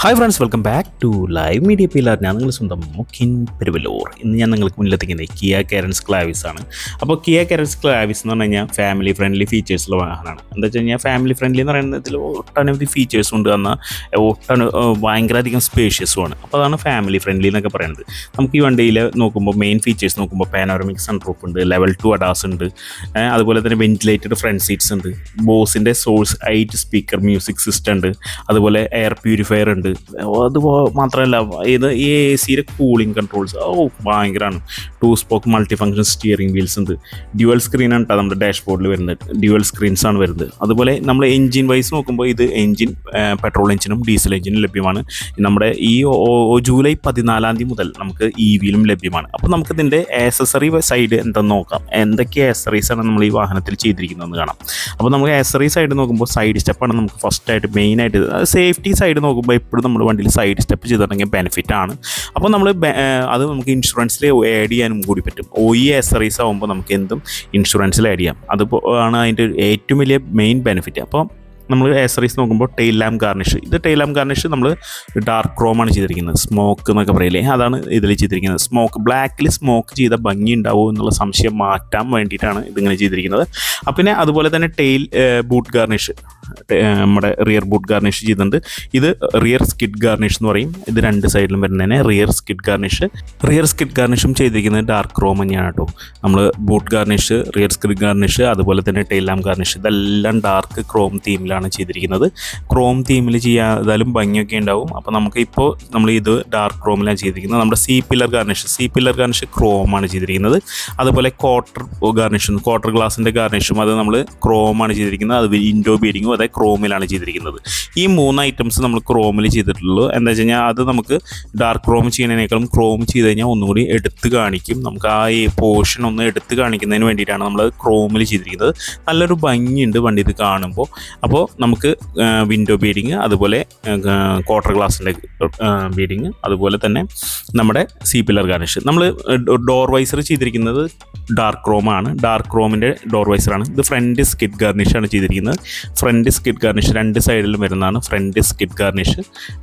Hi friends, welcome back to live media pillar. ഞാൻ നിങ്ങൾ സ്വന്തം മുഖിൻ പെരുവല്ലൂർ. ഇന്ന് ഞാൻ നിങ്ങൾക്ക് മുന്നിലെത്തിക്കുന്നത് കിയ കാരൻസ് ക്ലാവിസ് ആണ്. അപ്പോൾ കിയ കാരൻസ് ക്ലാവിസ് എന്ന് പറഞ്ഞു കഴിഞ്ഞാൽ ഫാമിലി ഫ്രണ്ട്ലി ഫീച്ചേഴ്സുള്ള വാഹനമാണ്. എന്താ വെച്ച് കഴിഞ്ഞാൽ ഫാമിലി ഫ്രണ്ട്ലി എന്ന് പറയുന്നതിൽ ഒട്ടനവധി ഫീച്ചേഴ്സ് ഉണ്ട്. എന്നാൽ ഭയങ്കര അധികം സ്പേഷ്യസും ആണ്. അപ്പോൾ അതാണ് ഫാമിലി ഫ്രണ്ട്ലി എന്നൊക്കെ പറയുന്നത്. നമുക്ക് ഈ വണ്ടിയിൽ നോക്കുമ്പോൾ മെയിൻ ഫീച്ചേഴ്സ് നോക്കുമ്പോൾ പാനോറമിക് സൺറൂഫ് ഉണ്ട്, ലെവൽ 2 അഡാസ് ഉണ്ട്, അതുപോലെ തന്നെ വെന്റിലേറ്റഡ് ഫ്രണ്ട് സീറ്റ്സ് ഉണ്ട്, ബോസിൻ്റെ സോഴ്സ് 8 സ്പീക്കർ മ്യൂസിക് സിസ്റ്റം ഉണ്ട്, അതുപോലെ എയർ പ്യൂരിഫയർ ഉണ്ട്. അത് മാത്രമല്ല, ഈ എ സിയുടെ കൂളിംഗ് കൺട്രോൾസ് ഭയങ്കരമാണ്. 2 spoke multi function steering wheels ഉണ്ട്. ഡ്യുവൽ സ്ക്രീനാണ് കേട്ടോ നമ്മുടെ ഡാഷ്ബോർഡിൽ വരുന്നത്. ഡ്യുവൽ സ്ക്രീൻസ് ആണ് വരുന്നത്. അതുപോലെ നമ്മൾ എഞ്ചിൻ വൈസ് നോക്കുമ്പോൾ ഇത് എഞ്ചിൻ പെട്രോൾ എഞ്ചിനും ഡീസൽ എഞ്ചിനും ലഭ്യമാണ്. നമ്മുടെ ഈ ജൂലൈ 14 മുതൽ നമുക്ക് EVയിലും ലഭ്യമാണ്. അപ്പോൾ നമുക്കിതിൻ്റെ ആക്സസറി സൈഡ് എന്തെന്ന് നോക്കാം. എന്തൊക്കെ ആക്സസറീസാണ് നമ്മൾ ഈ വാഹനത്തിൽ ചെയ്തിരിക്കുന്നതെന്ന് കാണാം. അപ്പോൾ നമുക്ക് ആക്സസറി സൈഡ് നോക്കുമ്പോൾ സൈഡ് സ്റ്റെപ്പാണ് നമുക്ക് ഫസ്റ്റായിട്ട് മെയിനായിട്ട്. സേഫ്റ്റി സൈഡ് നോക്കുമ്പോൾ എപ്പോഴും നമ്മുടെ വണ്ടിയിൽ സൈഡ് സ്റ്റെപ്പ് ചെയ്തിട്ടുണ്ടെങ്കിൽ ബെനിഫിറ്റാണ്. അപ്പോൾ നമ്മൾ അത് നമുക്ക് ഇൻഷുറൻസിൽ ആഡ് ചെയ്യാനും കൂടി പറ്റും. ആക്സസറീസ് ആകുമ്പോൾ നമുക്ക് എന്തും ഇൻഷുറൻസിൽ ആഡ് ചെയ്യാം. ആണ് അതിൻ്റെ ഏറ്റവും വലിയ മെയിൻ ബെനിഫിറ്റ്. അപ്പോൾ നമ്മൾ ആക്സസറീസ് നോക്കുമ്പോൾ ടെയിൽ ലാമ്പ് ഗാർണിഷ്. ഇത് ടെയിൽ ലാമ്പ് ഗാർണിഷ് നമ്മൾ ഡാർക്ക് ക്രോമാണ് ചെയ്തിരിക്കുന്നത്. സ്മോക്ക് എന്നൊക്കെ പറയില്ലേ, അതാണ് ഇതിൽ ചെയ്തിരിക്കുന്നത്. സ്മോക്ക് ബ്ലാക്കിൽ സ്മോക്ക് ചെയ്ത ഭംഗി ഉണ്ടാവുമോ എന്നുള്ള സംശയം മാറ്റാൻ വേണ്ടിയിട്ടാണ് ഇതിങ്ങനെ ചെയ്തിരിക്കുന്നത്. പിന്നെ അതുപോലെ തന്നെ ടെയിൽ ബൂട്ട് ഗാർണിഷ്, നമ്മുടെ റിയർ ബൂട്ട് ഗാർണിഷ് ചെയ്തിട്ടുണ്ട്. ഇത് റിയർ സ്കിഡ് ഗാർണിഷ് എന്ന് പറയും. ഇത് 2 സൈഡിലും വരുന്നതിനെ rear skid garnish. Rear skid ഗാർണിഷും ചെയ്തിരിക്കുന്നത് ഡാർക്ക് ക്രോം തന്നെയാണ് കേട്ടോ. നമ്മൾ boot garnish, rear skid garnish, അതുപോലെ തന്നെ ടെയിൽ ലാമ്പ് ഗാർണിഷ്, ഇതെല്ലാം ഡാർക്ക് ക്രോം തീമിലാണ് ചെയ്തിരിക്കുന്നത്. ക്രോം തീമിൽ ചെയ്യാതാലും ഭംഗിയൊക്കെ ഉണ്ടാവും. അപ്പോൾ നമുക്ക് ഇപ്പോൾ നമ്മൾ ഇത് ഡാർക്ക് ക്രോമിലാണ് ചെയ്തിരിക്കുന്നത്. നമ്മുടെ സി പില്ലർ ഗാർണിഷ് ക്രോമാണ് ചെയ്തിരിക്കുന്നത്. അതുപോലെ ക്വാർട്ടർ ഗ്ലാസിൻ്റെ ഗാർണിഷും അത് നമ്മൾ ക്രോമാണ് ചെയ്തിരിക്കുന്നത്. അത് വിൻഡോ ബീഡിങ്ങും അതേ ക്രോമിലാണ് ചെയ്തിരിക്കുന്നത്. ഈ 3 ഐറ്റംസ് നമ്മൾ ക്രോമിൽ ചെയ്തിട്ടുള്ളൂ. എന്താ വെച്ച് കഴിഞ്ഞാൽ അത് നമുക്ക് ഡാർക്ക് ക്രോം ചെയ്യുന്നതിനേക്കാളും ക്രോം ചെയ്ത് കഴിഞ്ഞാൽ ഒന്നുകൂടി എടുത്ത് കാണിക്കും. നമുക്ക് ആ ഈ പോർഷൻ ഒന്ന് എടുത്ത് കാണിക്കുന്നതിന് വേണ്ടിയിട്ടാണ് നമ്മൾ ക്രോമിൽ ചെയ്തിരിക്കുന്നത്. നല്ലൊരു ഭംഗിയുണ്ട് വണ്ടി ഇത് കാണുമ്പോൾ. അപ്പോൾ നമുക്ക് വിൻഡോ ബീഡിങ്, അതുപോലെ ക്വാർട്ടർ ഗ്ലാസിൻ്റെ ബീഡിങ്, അതുപോലെ തന്നെ നമ്മുടെ സി പില്ലർ ഗാർണിഷ്. നമ്മൾ ഡോർ വൈസർ ചെയ്തിരിക്കുന്നത് ഡാർക്ക് ക്രോമാണ്. ഡാർക്ക് ക്രോമിൻ്റെ ഡോർ വൈസറാണ്. ഇത് ഫ്രണ്ട് സ്കിഡ് ഗാർണിഷാണ് ചെയ്തിരിക്കുന്നത്. ഫ്രണ്ട് സ്കിഡ് ഗാർണിഷ് 2 സൈഡിലും വരുന്നതാണ് ഫ്രണ്ട് സ്കിഡ് ഗാർണിഷ്.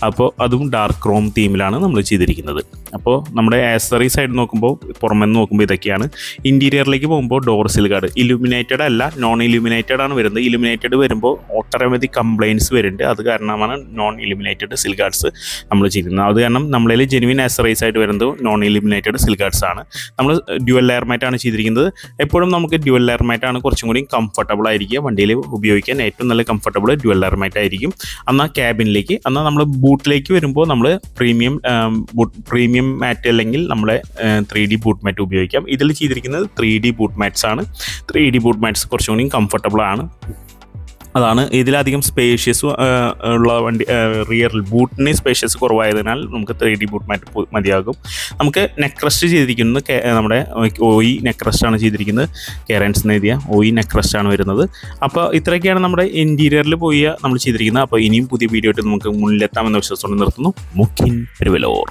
അപ്പോൾ അതും ഡാർക്ക് ക്രോം തീമിലാണ് നമ്മൾ ചെയ്തിരിക്കുന്നത്. അപ്പോൾ നമ്മുടെ ആക്സസറി സൈഡ് നോക്കുമ്പോൾ പുറമെ നോക്കുമ്പോൾ ഇതൊക്കെയാണ്. ഇൻറ്റീരിയറിലേക്ക് പോകുമ്പോൾ ഡോർ സിൽ ഗാർഡ് ഇലുമിനേറ്റഡ് അല്ല, നോൺ ഇലുമിനേറ്റഡ് ആണ് വരുന്നത്. ഇലുമിനേറ്റഡ് വരുമ്പോൾ ഒട്ടനവധി കംപ്ലയിൻറ്റ്സ് വരുന്നുണ്ട്. അത് കാരണമാണ് നോൺ ഇലുമിനേറ്റഡ് സിൽ ഗാർഡ്സ് നമ്മൾ ചെയ്യുന്നത്. അത് കാരണം നമ്മളിൽ ജെനുവിൻ ആക്സസറീസ് ആയിട്ട് വരുന്നത് നോൺ ഇലുമിനേറ്റഡ് സിൽ ഗാർഡ്സ് ആണ്. നമ്മൾ ഡ്യുവൽ ലെയർ മാറ്റാണ് ചെയ്തിരിക്കുന്നത്. എപ്പോഴും നമുക്ക് ഡ്യുവൽ ലെയർ മാറ്റാണ് കുറച്ചും കൂടി കംഫർട്ടബിൾ ആയിരിക്കുക. വണ്ടിയിൽ ഉപയോഗിക്കാൻ ഏറ്റവും നല്ല കംഫർട്ടബിൾ ഡ്യുവൽ ലെയർ മാറ്റ് ആയിരിക്കും. എന്നാൽ ക്യാബിനിലേക്ക്, എന്നാൽ നമ്മൾ ബൂട്ടിലേക്ക് വരുമ്പോൾ നമ്മൾ പ്രീമിയം മാറ്റ് അല്ലെങ്കിൽ നമ്മളെ 3D ബൂട്ട് മാറ്റ് ഉപയോഗിക്കാം. ഇതിൽ ചെയ്തിരിക്കുന്നത് 3D ബൂട്ട് മാറ്റ്സ് ആണ്. 3D ബൂട്ട് മാറ്റ്സ് കുറച്ചും കൂടി കംഫർട്ടബിൾ ആണ്. അതാണ് ഇതിലധികം സ്പേഷ്യസ് ഉള്ള വണ്ടി. റിയർ ബൂട്ടിന് സ്പേഷ്യസ് കുറവായതിനാൽ നമുക്ക് 3D ബൂട്ട് മാറ്റ് മതിയാകും. നമുക്ക് നെക്ക് റെസ്റ്റ് ചെയ്തിരിക്കുന്നത് നമ്മുടെ OE നെക്ക് റെസ്റ്റാണ് ചെയ്തിരിക്കുന്നത്. കാരൻസ് എഴുതിയ OE നെക്ക് റെസ്റ്റാണ് വരുന്നത്. അപ്പോൾ ഇത്രയൊക്കെയാണ് നമ്മുടെ ഇൻറ്റീരിയറിൽ പോയി നമ്മൾ ചെയ്തിരിക്കുന്നത്. അപ്പോൾ ഇനിയും പുതിയ വീഡിയോ ആയിട്ട് നമുക്ക് മുന്നിലെത്താമെന്ന് വിശ്വാസത്തോടെ നിർത്തുന്നു. മുഖിൻ പെരുവല്ലൂർ.